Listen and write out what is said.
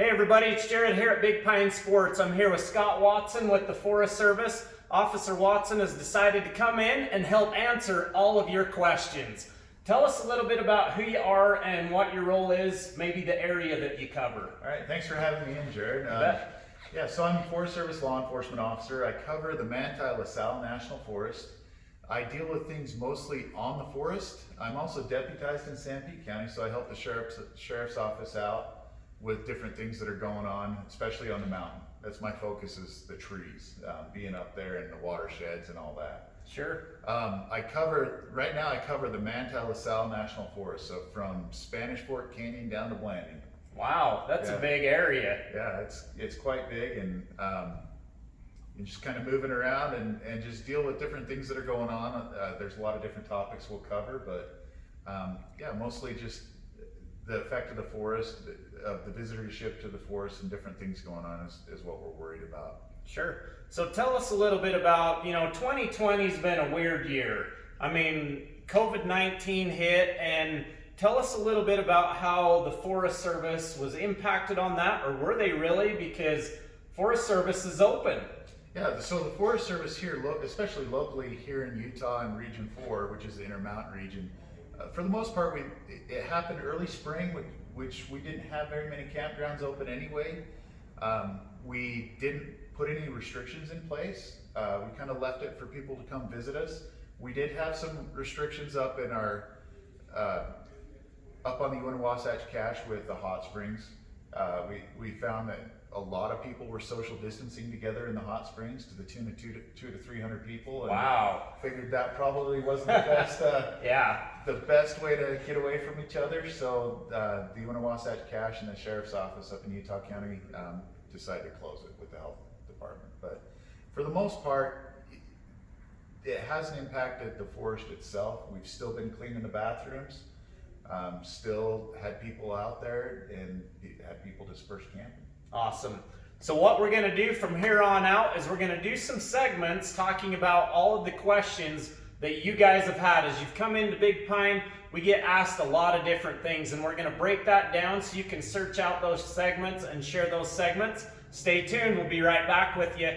Hey everybody, it's Jared here at Big Pine Sports. I'm here with Scott Watson with the Forest Service. Officer Watson has decided to come in and help answer all of your questions. Tell us a little bit about who you are and what your role is, maybe the area that you cover. All right, thanks for having me in, Jared. Yeah, so I'm a Forest Service law enforcement officer. I cover the Manti-LaSalle National Forest. I deal with things mostly on the forest. I'm also deputized in Sanpete County, so I help the sheriff's office out with different things that are going on, especially on the mountain. That's my focus, is the trees, being up there in the watersheds and all that. Sure. Right now I cover the Manti-LaSalle National Forest, so from Spanish Fork Canyon down to Blanding. Wow, that's a big area. Yeah, it's quite big, and you're just kind of moving around and just deal with different things that are going on. There's a lot of different topics we'll cover, but yeah, mostly just the effect of the forest, of the visitorship to the forest, and different things going on is what we're worried about. Sure. So tell us a little bit about, 2020's been a weird year. I mean, COVID-19 hit, and tell us a little bit about how the Forest Service was impacted on that, or were they really? Because Forest Service is open. Yeah, so the Forest Service here, especially locally here in Utah in Region 4, which is the Intermountain region, for the most part, it happened early spring, which we didn't have very many campgrounds open anyway. We didn't put any restrictions in place. We kind of left it for people to come visit us. We did have some restrictions up in our up on the Wasatch Cache with the hot springs. We found that a lot of people were social distancing together in the hot springs to the tune of 200 to 300 people. And wow. Figured that probably wasn't the best. The best way to get away from each other. So the Wasatch Cache and the sheriff's office up in Utah County decided to close it with the health department. But for the most part, it hasn't impacted the forest itself. We've still been cleaning the bathrooms. Still had people out there and had people dispersed camping. Awesome. So what we're going to do from here on out is we're going to do some segments talking about all of the questions that you guys have had. As you've come into Big Pine, we get asked a lot of different things, and we're going to break that down so you can search out those segments and share those segments. Stay tuned. We'll be right back with you